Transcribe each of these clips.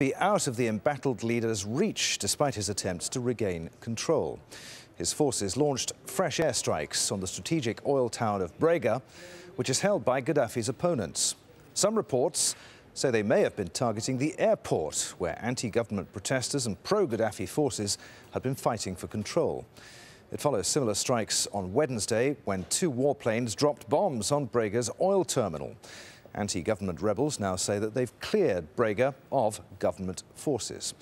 Be out of the embattled leader's reach despite his attempts to regain control. His forces launched fresh airstrikes on the strategic oil town of Brega, which is held by Gaddafi's opponents. Some reports say they may have been targeting the airport, where anti-government protesters and pro-Gaddafi forces had been fighting for control. It follows similar strikes on Wednesday when two warplanes dropped bombs on Brega's oil terminal. Anti-government rebels now say that they've cleared Brega of government forces.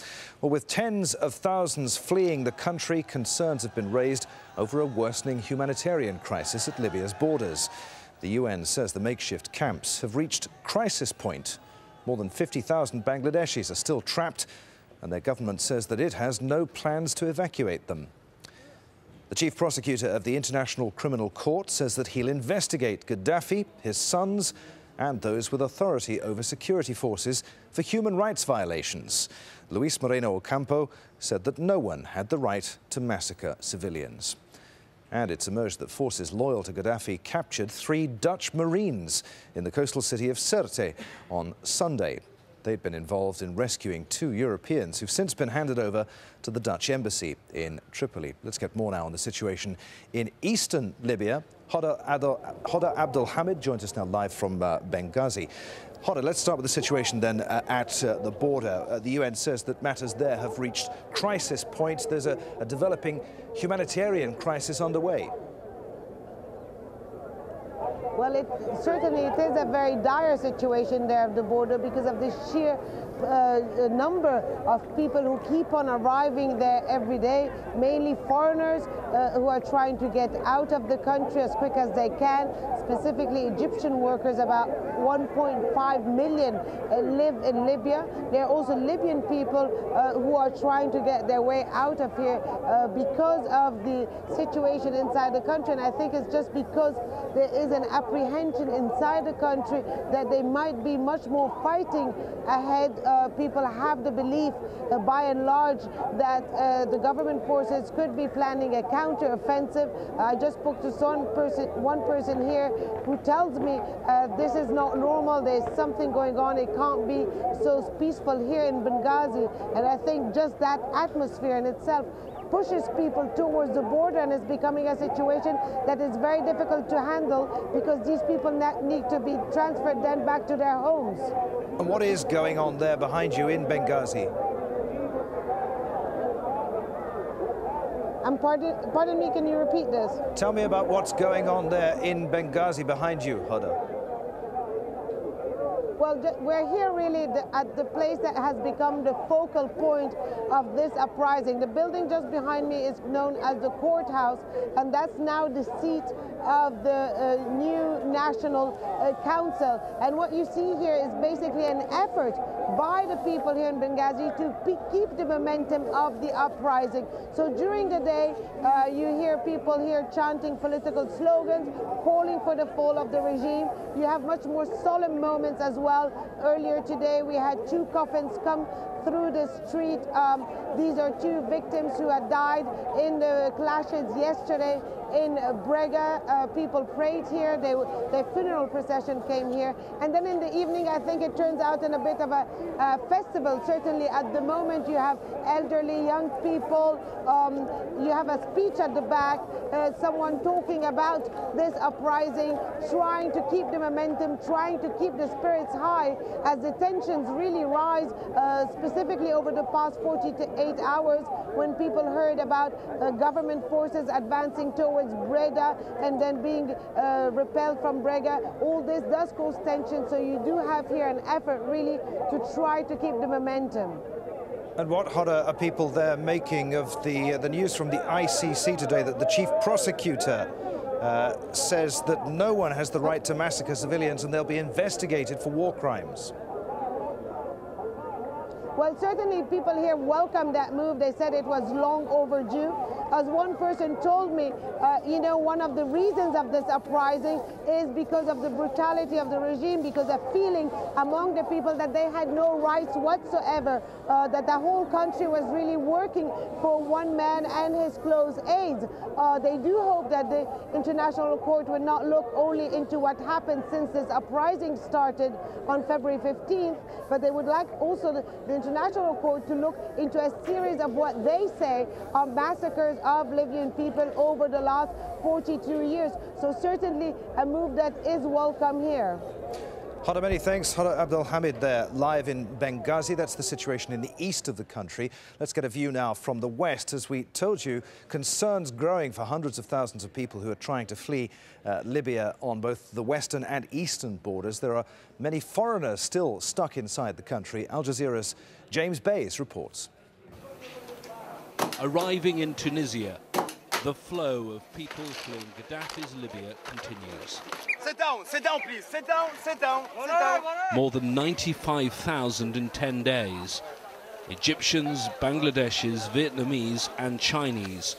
Well, with tens of thousands fleeing the country, concerns have been raised over a worsening humanitarian crisis at Libya's borders. The UN says the makeshift camps have reached crisis point. More than 50,000 Bangladeshis are still trapped, and their government says that it has no plans to evacuate them. The chief prosecutor of the International Criminal Court says that he'll investigate Gaddafi, his sons, and those with authority over security forces for human rights violations. Luis Moreno Ocampo said that no one had the right to massacre civilians. And it's emerged that forces loyal to Gaddafi captured 3 Dutch Marines in the coastal city of Sirte on Sunday. They'd been involved in rescuing 2 Europeans who've since been handed over to the Dutch embassy in Tripoli. Let's get more now on the situation in eastern Libya. Hoda Abdulhamid joins us now live from Benghazi. Hoda, let's start with the situation then at the border. The UN says that matters there have reached crisis point. There's a developing humanitarian crisis underway. Well, certainly it is a very dire situation there at the border because of the sheer number of people who keep on arriving there every day, mainly foreigners who are trying to get out of the country as quick as they can. Specifically, Egyptian workers, about 1.5 million live in Libya. There are also Libyan people who are trying to get their way out of here because of the situation inside the country. And I think it's just because there is an apprehension inside the country that they might be much more fighting ahead. People have the belief, by and large, that the government forces could be planning a counter-offensive. I just spoke to one person here who tells me this is not normal, there's something going on, it can't be so peaceful here in Benghazi. And I think just that atmosphere in itself pushes people towards the border, and it's becoming a situation that is very difficult to handle because these people need to be transferred then back to their homes. And what is going on there behind you in Benghazi? Pardon me, can you repeat this? Tell me about what's going on there in Benghazi behind you, Hoda. Well, we're here really at the place that has become the focal point of this uprising. The building just behind me is known as the courthouse, and that's now the seat of the new National Council. And what you see here is basically an effort by the people here in Benghazi to keep the momentum of the uprising. So during the day, you hear people here chanting political slogans, calling for the fall of the regime. You have much more solemn moments as well. Earlier today, we had 2 coffins come through the street. These are 2 victims who had died in the clashes yesterday in Brega. People prayed here. Their funeral procession came here. And then in the evening, I think it turns out in a bit of a festival. Certainly at the moment, you have elderly, young people. You have a speech at the back, someone talking about this uprising, trying to keep the momentum, trying to keep the spirits high as the tensions really rise, specifically over the past 48 hours when people heard about government forces advancing towards Brega and then being repelled from Brega. All this does cause tension, so you do have here an effort really to try to keep the momentum. And what, Hoda, are people there making of the news from the ICC today that the chief prosecutor says that no one has the right to massacre civilians and they'll be investigated for war crimes? Well, certainly people here welcome that move. They said it was long overdue. As one person told me, you know, one of the reasons of this uprising is because of the brutality of the regime, because of feeling among the people that they had no rights whatsoever, that the whole country was really working for one man and his close aides. They do hope that the International Court will not look only into what happened since this uprising started on February 15th, but they would like also the international court to look into a series of what they say are massacres of Libyan people over the last 42 years. So certainly a move that is welcome here. Hada, many thanks. Hada Abdelhamid there, live in Benghazi. That's the situation in the east of the country. Let's get a view now from the west. As we told you, concerns growing for hundreds of thousands of people who are trying to flee Libya on both the western and eastern borders. There are many foreigners still stuck inside the country. Al Jazeera's James Bays reports. Arriving in Tunisia, the flow of people fleeing Gaddafi's Libya continues. Sit down, please. Sit down, sit down, sit down. More than 95,000 in 10 days. Egyptians, Bangladeshis, Vietnamese and Chinese.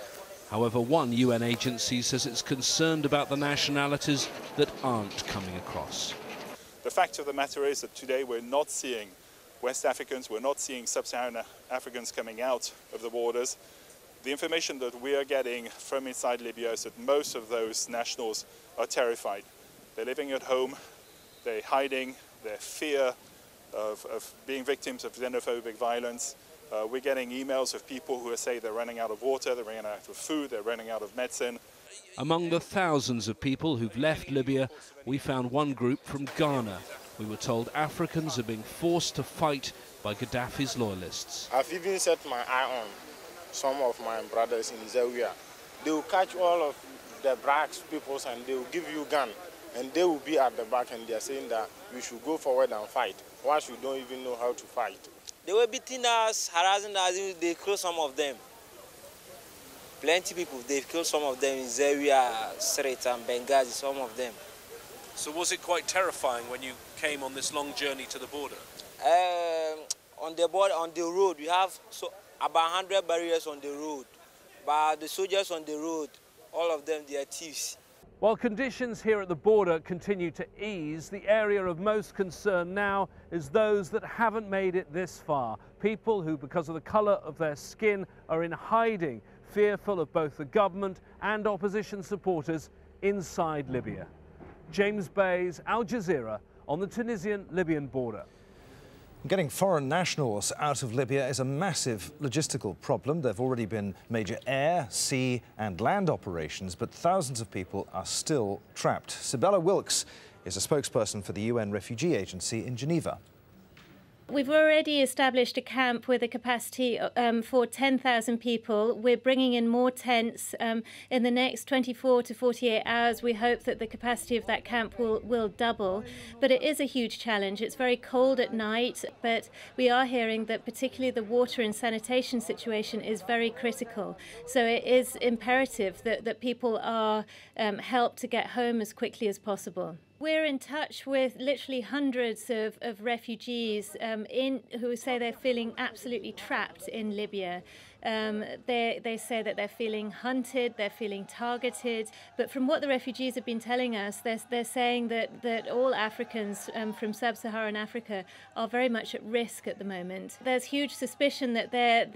However, one UN agency says it's concerned about the nationalities that aren't coming across. The fact of the matter is that today we're not seeing West Africans, we're not seeing Sub-Saharan Africans coming out of the borders. The information that we are getting from inside Libya is that most of those nationals are terrified. They're living at home, they're hiding, their fear of being victims of xenophobic violence. We're getting emails of people who say they're running out of water, they're running out of food, they're running out of medicine. Among the thousands of people who've left Libya, we found one group from Ghana. We were told Africans are being forced to fight by Gaddafi's loyalists. I've even set my eye on some of my brothers in AlJazeera. They will catch all of the blacks people and they will give you a gun. And they will be at the back and they are saying that we should go forward and fight, once we don't even know how to fight. They were beating us, harassing us, they killed some of them. Plenty of people, they've killed some of them in Zawiya, Sirte and Benghazi, some of them. So was it quite terrifying when you came on this long journey to the border? On the road, we have about 100 barriers on the road. But the soldiers on the road, all of them, they are thieves. While conditions here at the border continue to ease, the area of most concern now is those that haven't made it this far. People who, because of the colour of their skin, are in hiding, fearful of both the government and opposition supporters inside Libya. James Bays, Al Jazeera, on the Tunisian-Libyan border. Getting foreign nationals out of Libya is a massive logistical problem. There have already been major air, sea and land operations, but thousands of people are still trapped. Sibella Wilkes is a spokesperson for the UN Refugee Agency in Geneva. We've already established a camp with a capacity for 10,000 people. We're bringing in more tents. In the next 24 to 48 hours, we hope that the capacity of that camp will double. But it is a huge challenge. It's very cold at night, but we are hearing that particularly the water and sanitation situation is very critical. So it is imperative that people are helped to get home as quickly as possible. We're in touch with literally hundreds of refugees who say they're feeling absolutely trapped in Libya. They say that they're feeling hunted, they're feeling targeted. But from what the refugees have been telling us, they're saying that all Africans from sub-Saharan Africa are very much at risk at the moment. There's huge suspicion that they're